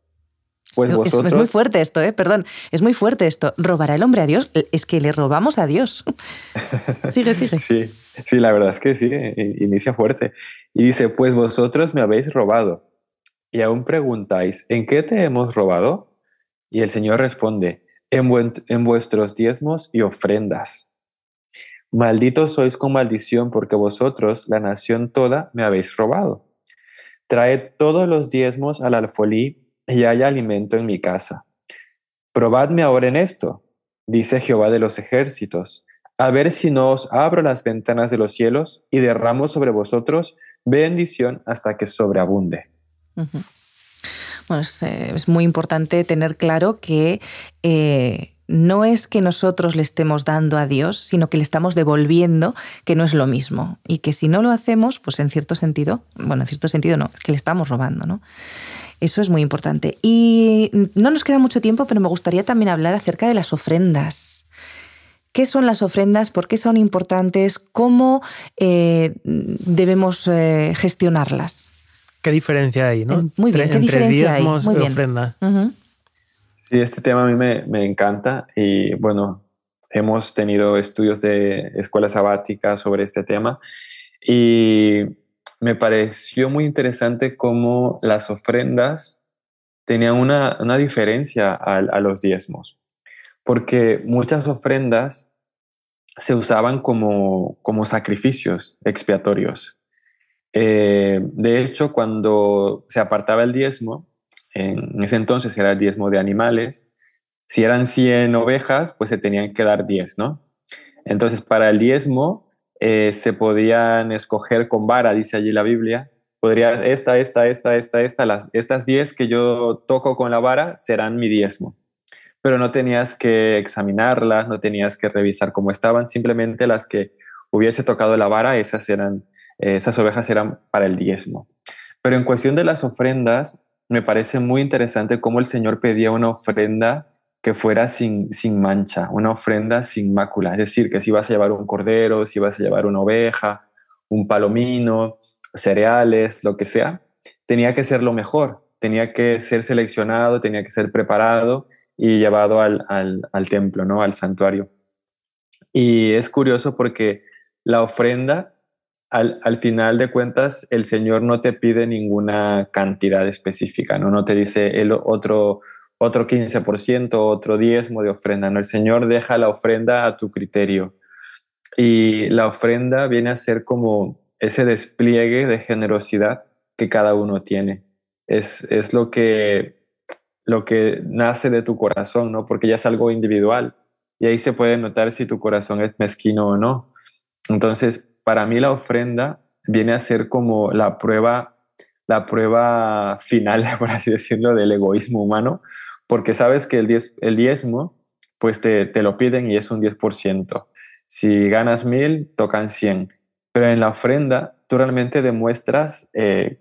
Pues vosotros... Es muy fuerte esto, perdón, es muy fuerte esto. ¿Robará el hombre a Dios? Es que le robamos a Dios. Sigue. Sí, la verdad es que sí, inicia fuerte. Y dice: pues vosotros me habéis robado. Y aún preguntáis: ¿en qué te hemos robado? Y el Señor responde: en vuestros diezmos y ofrendas. Malditos sois con maldición, porque vosotros, la nación toda, me habéis robado. Traed todos los diezmos al alfolí, y haya alimento en mi casa. Probadme ahora en esto, dice Jehová de los ejércitos, a ver si no os abro las ventanas de los cielos y derramo sobre vosotros bendición hasta que sobreabunde. Uh-huh. Bueno, es muy importante tener claro que no es que nosotros le estemos dando a Dios, sino que le estamos devolviendo, que no es lo mismo. Y que si no lo hacemos, pues en cierto sentido no, es que le estamos robando, ¿no? Eso es muy importante. Y no nos queda mucho tiempo, pero me gustaría también hablar acerca de las ofrendas. ¿Qué son las ofrendas? ¿Por qué son importantes? ¿Cómo debemos gestionarlas? ¿Qué diferencia hay, no? Muy bien, ¿qué diferencia hay? Entre diezmos y ofrendas. Uh-huh. Sí, este tema a mí me encanta y bueno, hemos tenido estudios de escuela sabática sobre este tema y me pareció muy interesante cómo las ofrendas tenían una diferencia a los diezmos, porque muchas ofrendas se usaban como sacrificios expiatorios. De hecho, cuando se apartaba el diezmo, en ese entonces era el diezmo de animales, si eran 100 ovejas, pues se tenían que dar 10, ¿no? Entonces, para el diezmo se podían escoger con vara, dice allí la Biblia. Podría, estas 10 que yo toco con la vara serán mi diezmo. Pero no tenías que examinarlas, no tenías que revisar cómo estaban, simplemente las que hubiese tocado la vara, esas ovejas eran para el diezmo. Pero en cuestión de las ofrendas, me parece muy interesante cómo el Señor pedía una ofrenda que fuera sin mancha, una ofrenda sin mácula. Es decir, que si vas a llevar un cordero, si vas a llevar una oveja, un palomino, cereales, lo que sea, tenía que ser lo mejor, tenía que ser seleccionado, tenía que ser preparado y llevado al templo, ¿no? Al santuario. Y es curioso porque la ofrenda, al final de cuentas, el Señor no te pide ninguna cantidad específica, ¿no? No te dice otro 15%, otro diezmo de ofrenda, ¿no? El Señor deja la ofrenda a tu criterio. Y la ofrenda viene a ser como ese despliegue de generosidad que cada uno tiene. Es lo que nace de tu corazón, ¿no? Porque ya es algo individual y ahí se puede notar si tu corazón es mezquino o no. Entonces, para mí la ofrenda viene a ser como la prueba final, por así decirlo, del egoísmo humano, porque sabes que el diezmo, pues te lo piden y es un 10%. Si ganas 1000, tocan 100. Pero en la ofrenda, tú realmente demuestras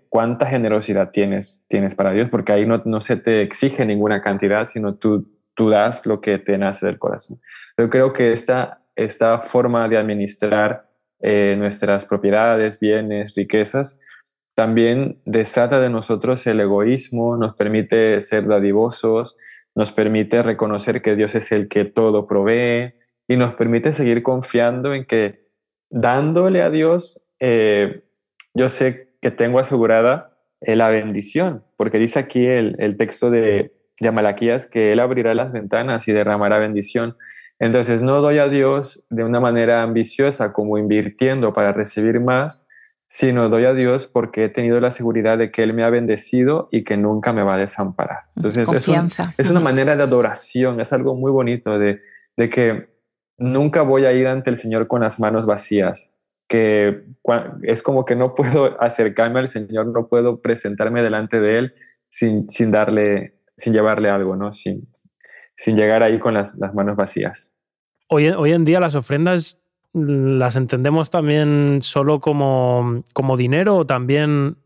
cuánta generosidad tienes para Dios, porque ahí no se te exige ninguna cantidad, sino tú das lo que te nace del corazón. Yo creo que esta forma de administrar nuestras propiedades, bienes, riquezas, también desata de nosotros el egoísmo, nos permite ser dadivosos, nos permite reconocer que Dios es el que todo provee y nos permite seguir confiando en que dándole a Dios, yo sé que tengo asegurada la bendición, porque dice aquí el texto de Malaquías que Él abrirá las ventanas y derramará bendición. Entonces no doy a Dios de una manera ambiciosa como invirtiendo para recibir más, sino doy a Dios porque he tenido la seguridad de que Él me ha bendecido y que nunca me va a desamparar. Entonces confianza. Es una manera de adoración, es algo muy bonito de que nunca voy a ir ante el Señor con las manos vacías, que es como que no puedo acercarme al Señor, no puedo presentarme delante de Él sin llevarle algo, ¿no? Sin llegar ahí con las manos vacías. Hoy en día las ofrendas las entendemos también solo como dinero, o también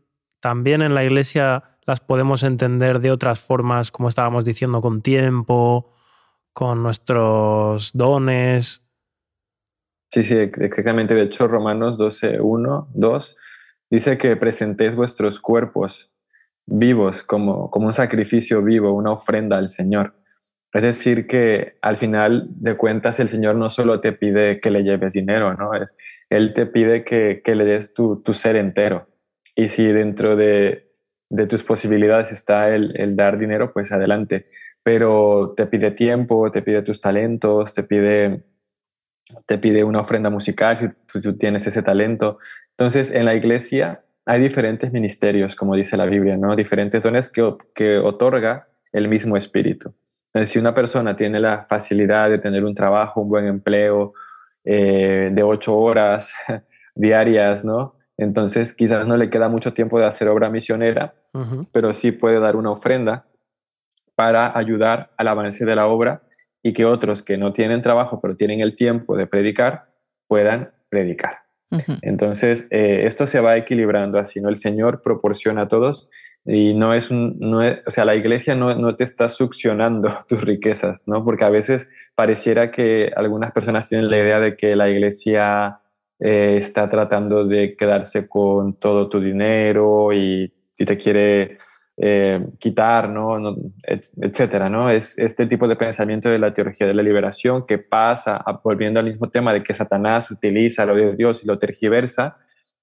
en la iglesia las podemos entender de otras formas, como estábamos diciendo, con tiempo, con nuestros dones. Sí, exactamente. De hecho, Romanos 12:1-2 dice que presentéis vuestros cuerpos vivos como un sacrificio vivo, una ofrenda al Señor. Es decir, que al final de cuentas el Señor no solo te pide que le lleves dinero, ¿no? Él te pide que le des tu ser entero. Y si dentro de tus posibilidades está el dar dinero, pues adelante. Pero te pide tiempo, te pide tus talentos, te pide una ofrenda musical si tú tienes ese talento. Entonces, en la iglesia hay diferentes ministerios, como dice la Biblia, ¿no? Diferentes dones que otorga el mismo Espíritu. Entonces, si una persona tiene la facilidad de tener un trabajo, un buen empleo, de 8 horas diarias, ¿no? Entonces, quizás no le queda mucho tiempo de hacer obra misionera, pero sí puede dar una ofrenda para ayudar al avance de la obra y que otros que no tienen trabajo pero tienen el tiempo de predicar puedan predicar. Entonces, esto se va equilibrando así, ¿no? El Señor proporciona a todos y o sea, la iglesia no te está succionando tus riquezas, ¿no? Porque a veces pareciera que algunas personas tienen la idea de que la iglesia está tratando de quedarse con todo tu dinero y te quiere quitar, ¿no? Etcétera, ¿no? Es este tipo de pensamiento de la teología de la liberación que pasa, volviendo al mismo tema de que Satanás utiliza lo de Dios y lo tergiversa.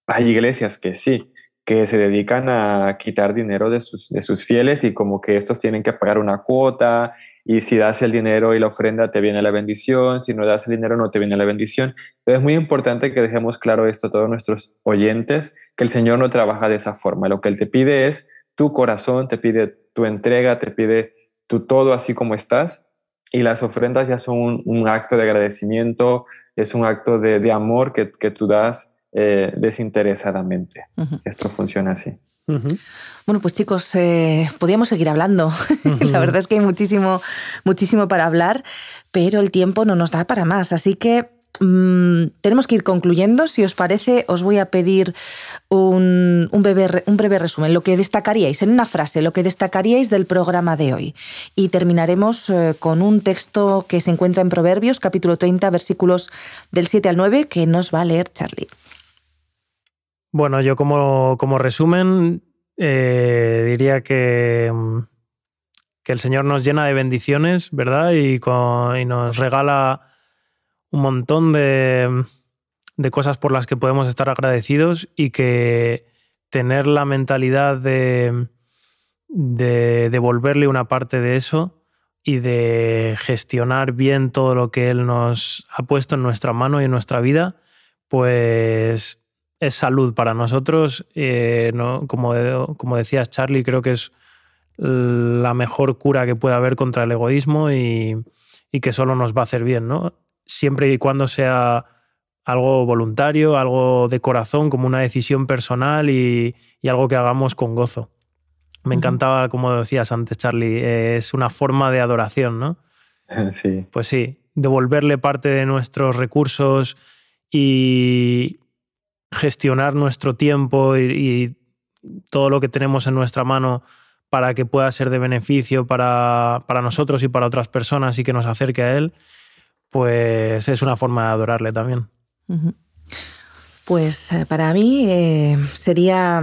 Hay iglesias que sí, que se dedican a quitar dinero de sus fieles y como que estos tienen que pagar una cuota y si das el dinero y la ofrenda te viene la bendición, si no das el dinero no te viene la bendición. Entonces es muy importante que dejemos claro esto a todos nuestros oyentes, que el Señor no trabaja de esa forma. Lo que Él te pide es tu corazón, te pide tu entrega, te pide tu todo así como estás, y las ofrendas ya son un acto de agradecimiento, es un acto de amor que tú das desinteresadamente. Esto funciona así. Bueno, pues chicos, podríamos seguir hablando. La verdad es que hay muchísimo para hablar, pero el tiempo no nos da para más. Así que tenemos que ir concluyendo. Si os parece, os voy a pedir un breve resumen, lo que destacaríais, en una frase, lo que destacaríais del programa de hoy. Y terminaremos con un texto que se encuentra en Proverbios, capítulo 30, versículos del 7 al 9, que nos va a leer Charlie. Bueno, yo como resumen diría que el Señor nos llena de bendiciones, ¿verdad? Y nos regala un montón de cosas por las que podemos estar agradecidos, y que tener la mentalidad de devolverle una parte de eso y de gestionar bien todo lo que Él nos ha puesto en nuestra mano y en nuestra vida, pues es salud para nosotros. ¿No? Como decías, Charlie, creo que es la mejor cura que puede haber contra el egoísmo y que solo nos va a hacer bien, ¿no? Siempre y cuando sea algo voluntario, algo de corazón, como una decisión personal y algo que hagamos con gozo. Me encantaba, como decías antes, Charlie, es una forma de adoración, ¿no? Sí. Pues sí, devolverle parte de nuestros recursos y gestionar nuestro tiempo y todo lo que tenemos en nuestra mano para que pueda ser de beneficio para nosotros y para otras personas y que nos acerque a Él, pues es una forma de adorarle también. Pues para mí sería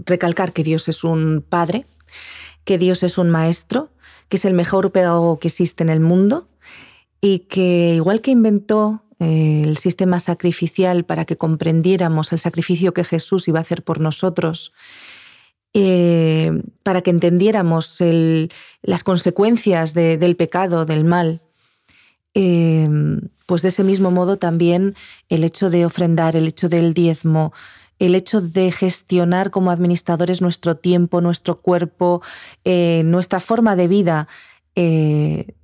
recalcar que Dios es un Padre, que Dios es un Maestro, que es el mejor pedagogo que existe en el mundo y que igual que inventó el sistema sacrificial para que comprendiéramos el sacrificio que Jesús iba a hacer por nosotros, para que entendiéramos las consecuencias del pecado, del mal, pues de ese mismo modo también el hecho de ofrendar, el hecho del diezmo, el hecho de gestionar como administradores nuestro tiempo, nuestro cuerpo, nuestra forma de vida,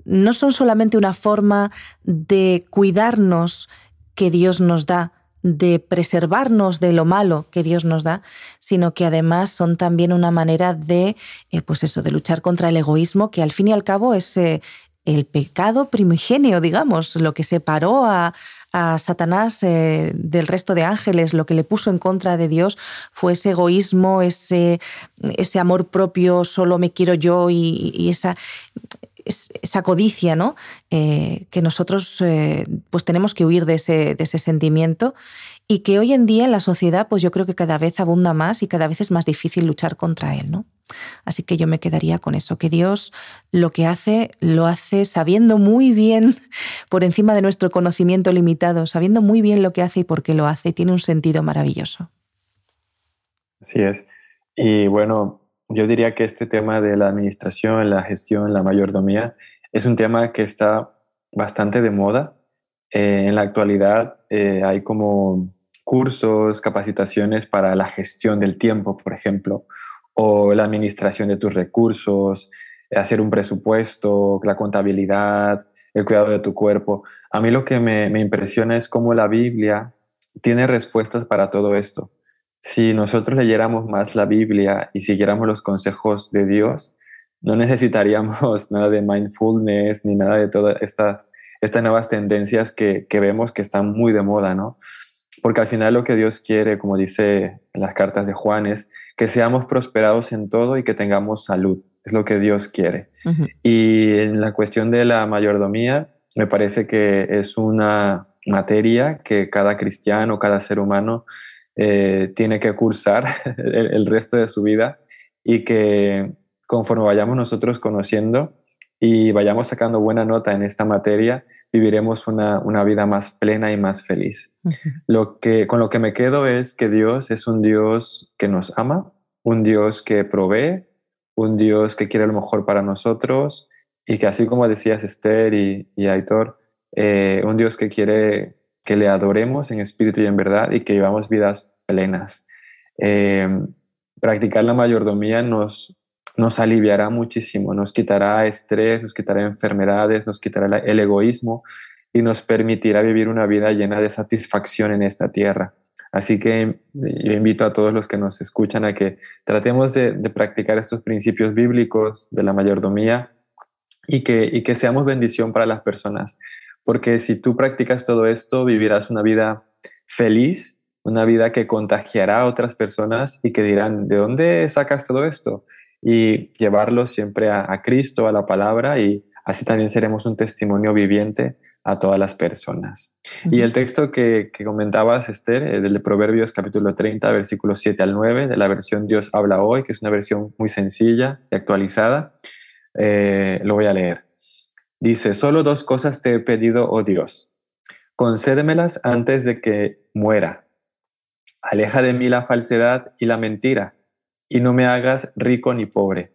no son solamente una forma de cuidarnos que Dios nos da, de preservarnos de lo malo que Dios nos da, sino que además son también una manera de, pues eso, de luchar contra el egoísmo, que al fin y al cabo es el pecado primigenio, digamos, lo que separó a Satanás del resto de ángeles, lo que le puso en contra de Dios fue ese egoísmo, ese amor propio, solo me quiero yo y esa codicia, ¿no? Que nosotros pues tenemos que huir de ese sentimiento y que hoy en día en la sociedad pues yo creo que cada vez abunda más y cada vez es más difícil luchar contra él, ¿no? Así que yo me quedaría con eso, que Dios lo que hace, lo hace sabiendo muy bien, por encima de nuestro conocimiento limitado, sabiendo muy bien lo que hace y por qué lo hace, y tiene un sentido maravilloso. Así es. Y bueno, yo diría que este tema de la administración, la gestión, la mayordomía, es un tema que está bastante de moda. En la actualidad hay como cursos, capacitaciones para la gestión del tiempo, por ejemplo, o la administración de tus recursos, hacer un presupuesto, la contabilidad, el cuidado de tu cuerpo. A mí lo que me impresiona es cómo la Biblia tiene respuestas para todo esto. Si nosotros leyéramos más la Biblia y siguiéramos los consejos de Dios, no necesitaríamos nada de mindfulness ni nada de todas estas nuevas tendencias que vemos que están muy de moda, ¿no? Porque al final lo que Dios quiere, como dice en las cartas de Juan, es que seamos prosperados en todo y que tengamos salud. Es lo que Dios quiere. Uh-huh. Y en la cuestión de la mayordomía, me parece que es una materia que cada cristiano, cada ser humano tiene que cursar el resto de su vida y que conforme vayamos nosotros conociendo y vayamos sacando buena nota en esta materia, viviremos una vida más plena y más feliz. Con lo que me quedo es que Dios es un Dios que nos ama, un Dios que provee, un Dios que quiere lo mejor para nosotros y que, así como decías Esther y Aitor, un Dios que quiere que le adoremos en espíritu y en verdad y que vivamos vidas plenas. Practicar la mayordomía nos aliviará muchísimo, nos quitará estrés, nos quitará enfermedades, nos quitará el egoísmo y nos permitirá vivir una vida llena de satisfacción en esta tierra. Así que yo invito a todos los que nos escuchan a que tratemos de practicar estos principios bíblicos de la mayordomía y que seamos bendición para las personas. Porque si tú practicas todo esto, vivirás una vida feliz, una vida que contagiará a otras personas y que dirán, ¿de dónde sacas todo esto? Y llevarlos siempre a Cristo, a la palabra, y así también seremos un testimonio viviente a todas las personas. Y el texto que comentabas, Esther, del de Proverbios capítulo 30, versículos 7 al 9, de la versión Dios habla hoy, que es una versión muy sencilla y actualizada, lo voy a leer. Dice, solo 2 cosas te he pedido, oh Dios, concédemelas antes de que muera. Aleja de mí la falsedad y la mentira, y no me hagas rico ni pobre.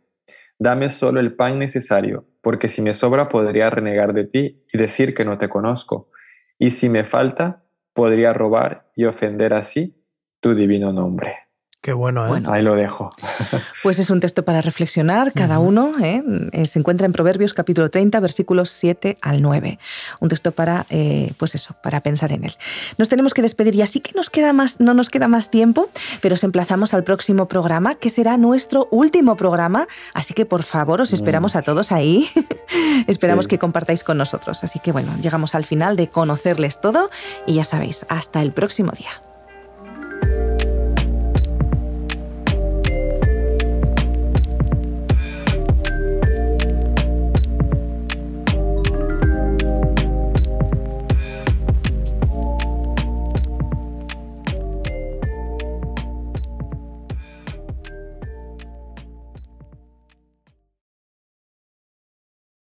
Dame solo el pan necesario, porque si me sobra podría renegar de ti y decir que no te conozco. Y si me falta, podría robar y ofender así tu divino nombre. Qué bueno, ¿eh? Bueno, ahí lo dejo. Pues es un texto para reflexionar cada uno. Se encuentra en Proverbios capítulo 30, versículos 7 al 9. Un texto para, pues eso, para pensar en él. Nos tenemos que despedir y así que no nos queda más tiempo, pero os emplazamos al próximo programa, que será nuestro último programa. Así que, por favor, os esperamos a todos ahí. Esperamos que compartáis con nosotros. Así que, bueno, llegamos al final de conocerles todo y ya sabéis, hasta el próximo día.